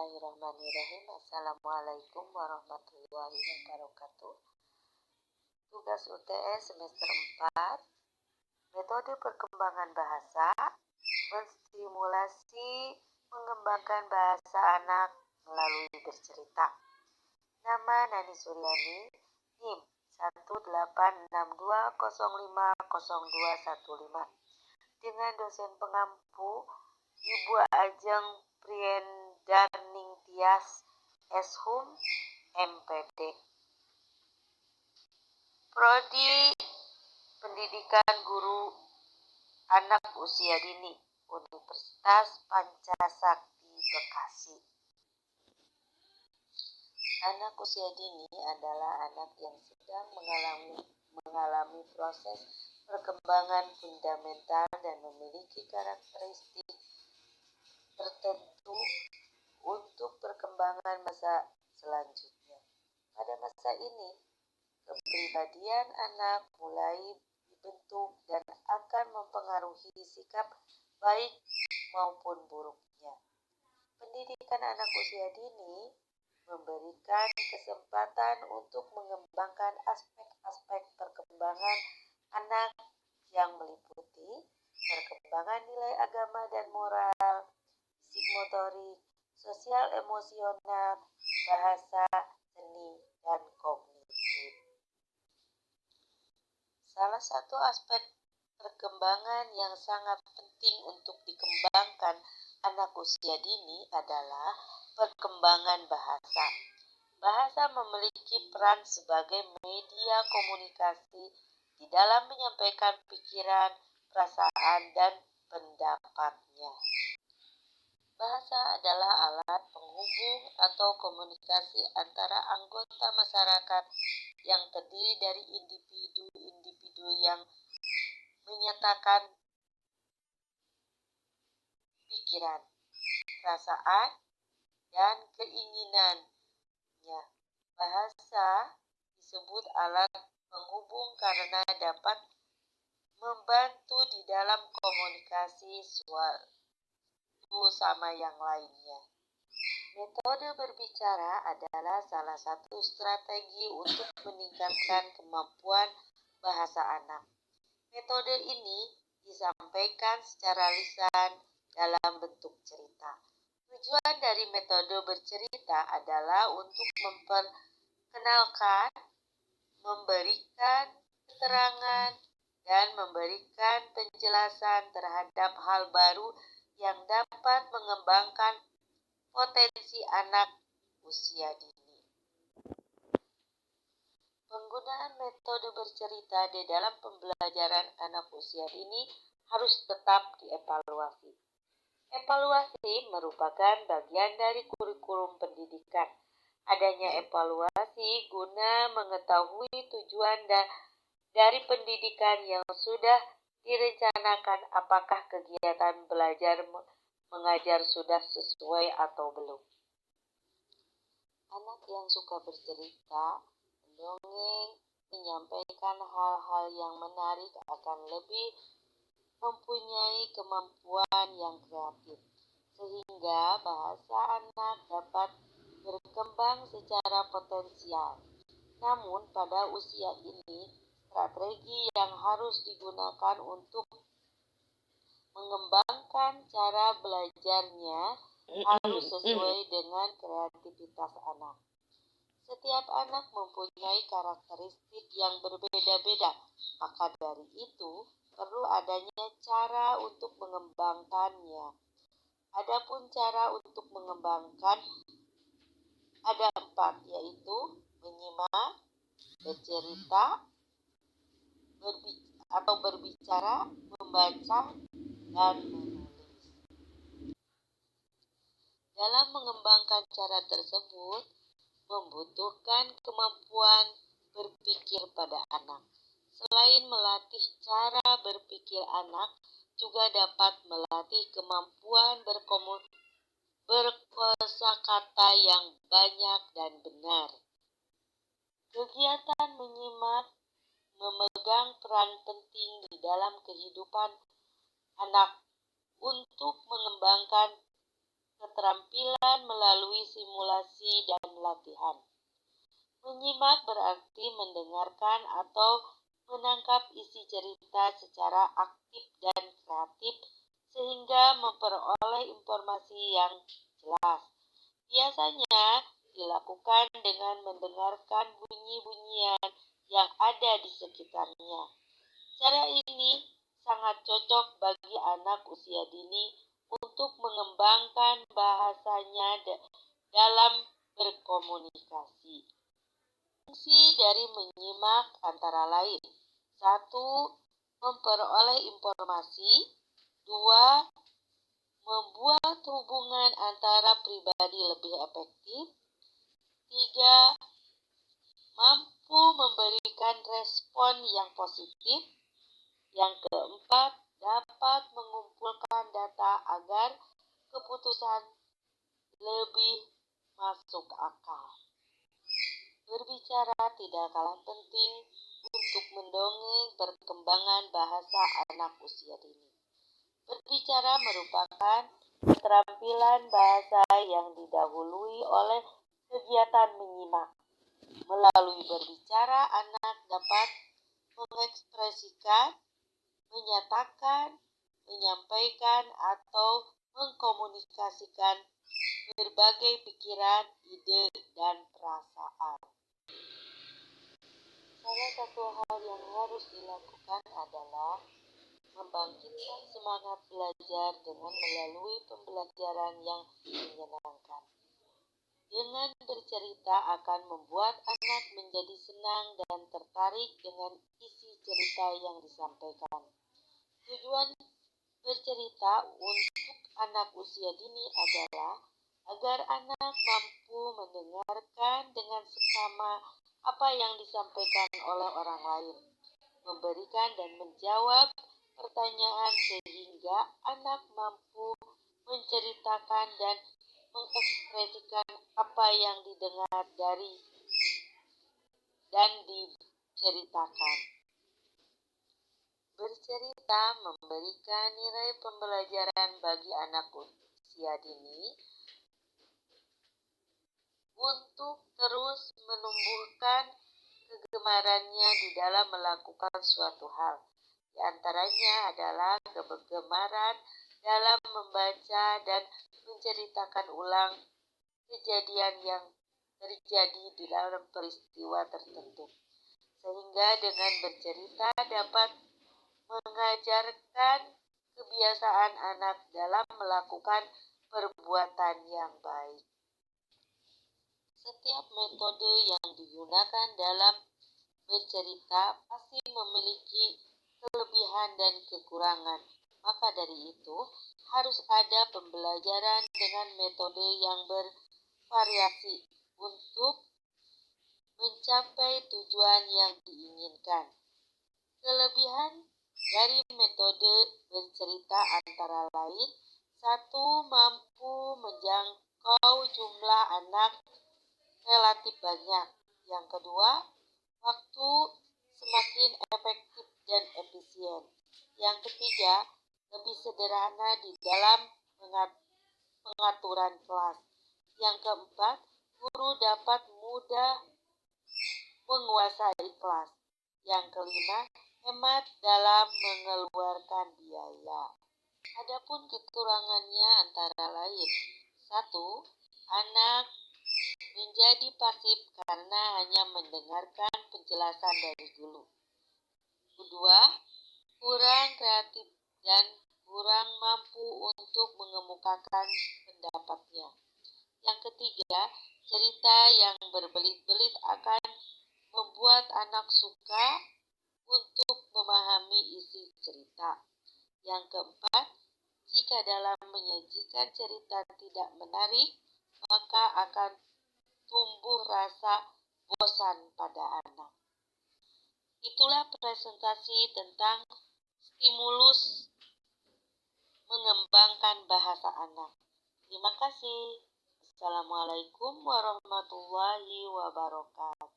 Bismillahirrahmanirrahim. Assalamualaikum warahmatullahi wabarakatuh. Tugas UTS semester 4, metode perkembangan bahasa, menstimulasi mengembangkan bahasa anak melalui bercerita. Nama Nani Suryani, NIM 18620500215, dengan dosen pengampu Ibu Ajeng Priendarning Tias, Eshum, MPD. Prodi Pendidikan Guru Anak Usia Dini, Universitas Pancasakti, Bekasi. Anak usia dini adalah anak yang sedang mengalami proses perkembangan fundamental dan memiliki karakteristik tertentu untuk perkembangan masa selanjutnya. Pada masa ini, kepribadian anak mulai dibentuk dan akan mempengaruhi sikap baik maupun buruknya. Pendidikan anak usia dini memberikan kesempatan untuk mengembangkan aspek-aspek perkembangan anak yang meliputi perkembangan nilai agama dan moral, fisik motorik, sosial emosional, bahasa, seni, dan kognitif. Salah satu aspek perkembangan yang sangat penting untuk dikembangkan anak usia dini adalah perkembangan bahasa. Bahasa memiliki peran sebagai media komunikasi di dalam menyampaikan pikiran, perasaan, dan pendapatnya. Bahasa adalah alat penghubung atau komunikasi antara anggota masyarakat yang terdiri dari individu-individu yang menyatakan pikiran, perasaan, dan keinginannya. Bahasa disebut alat penghubung karena dapat membantu di dalam komunikasi suatu sama yang lainnya. Metode berbicara adalah salah satu strategi untuk meningkatkan kemampuan bahasa anak. Metode ini disampaikan secara lisan dalam bentuk cerita. Tujuan dari metode bercerita adalah untuk memperkenalkan, memberikan keterangan, dan memberikan penjelasan terhadap hal baru yang dapat mengembangkan potensi anak usia dini. Penggunaan metode bercerita di dalam pembelajaran anak usia dini harus tetap dievaluasi. Evaluasi merupakan bagian dari kurikulum pendidikan. Adanya evaluasi guna mengetahui tujuan dari pendidikan yang sudah direncanakan, apakah kegiatan belajar mengajar sudah sesuai atau belum. Anak yang suka bercerita, mendongeng, menyampaikan hal-hal yang menarik akan lebih mempunyai kemampuan yang kreatif, sehingga bahasa anak dapat berkembang secara potensial. Namun pada usia ini, strategi yang harus digunakan untuk mengembangkan cara belajarnya harus sesuai dengan kreativitas anak. Setiap anak mempunyai karakteristik yang berbeda-beda, maka dari itu perlu adanya cara untuk mengembangkannya. Adapun cara untuk mengembangkan ada 4, yaitu menyimak, bercerita, berbicara, membaca, dan menulis. Dalam mengembangkan cara tersebut, membutuhkan kemampuan berpikir pada anak. Selain melatih cara berpikir anak, juga dapat melatih kemampuan berkosakata yang banyak dan benar. Kegiatan menyimak memegang peran penting di dalam kehidupan anak untuk mengembangkan keterampilan melalui simulasi dan latihan. Menyimak berarti mendengarkan atau menangkap isi cerita secara aktif dan kreatif sehingga memperoleh informasi yang jelas. Biasanya dilakukan dengan mendengarkan bunyi-bunyian yang ada di sekitarnya. Cara ini sangat cocok bagi anak usia dini untuk mengembangkan bahasanya dalam berkomunikasi. Fungsi dari menyimak antara lain: 1. Memperoleh informasi. 2. Membuat hubungan antara pribadi lebih efektif. 3. Mampu memberikan respon yang positif. Yang keempat, dapat mengumpulkan data agar keputusan lebih masuk akal. Berbicara tidak kalah penting untuk mendongeng perkembangan bahasa anak usia dini. Berbicara merupakan keterampilan bahasa yang didahului oleh kegiatan menyimak. Melalui berbicara, anak dapat mengekspresikan, menyatakan, menyampaikan, atau mengkomunikasikan berbagai pikiran, ide, dan perasaan. Salah satu hal yang harus dilakukan adalah membangkitkan semangat belajar dengan melalui pembelajaran yang menyenangkan. Dengan bercerita akan membuat anak menjadi senang dan tertarik dengan isi cerita yang disampaikan. Tujuan bercerita untuk anak usia dini adalah agar anak mampu mendengarkan dengan seksama apa yang disampaikan oleh orang lain, memberikan dan menjawab pertanyaan sehingga anak mampu menceritakan dan mengekspresikan apa yang didengar dari dan diceritakan. Bercerita memberikan nilai pembelajaran bagi anak usia dini untuk terus menumbuhkan kegemarannya di dalam melakukan suatu hal. Di antaranya adalah kegemaran dalam membaca dan menceritakan ulang kejadian yang terjadi di dalam peristiwa tertentu. Sehingga dengan bercerita dapat mengajarkan kebiasaan anak dalam melakukan perbuatan yang baik. Setiap metode yang digunakan dalam bercerita pasti memiliki kelebihan dan kekurangan. Maka dari itu, harus ada pembelajaran dengan metode yang bervariasi untuk mencapai tujuan yang diinginkan. Kelebihan dari metode bercerita antara lain: 1. Mampu menjangkau jumlah anak relatif banyak. Yang kedua, waktu semakin efektif dan efisien. Yang ketiga, lebih sederhana di dalam pengaturan kelas. Yang keempat, guru dapat mudah menguasai kelas. Yang kelima, hemat dalam mengeluarkan biaya. Adapun kekurangannya antara lain: 1. Anak menjadi pasif karena hanya mendengarkan penjelasan dari guru. Kedua, kurang kreatif dan kurang mampu untuk mengemukakan pendapatnya. Yang ketiga, cerita yang berbelit-belit akan membuat anak suka untuk memahami isi cerita. Yang keempat, jika dalam menyajikan cerita tidak menarik, maka akan tumbuh rasa bosan pada anak. Itulah presentasi tentang stimulus mengembangkan bahasa anak. Terima kasih. Assalamualaikum warahmatullahi wabarakatuh.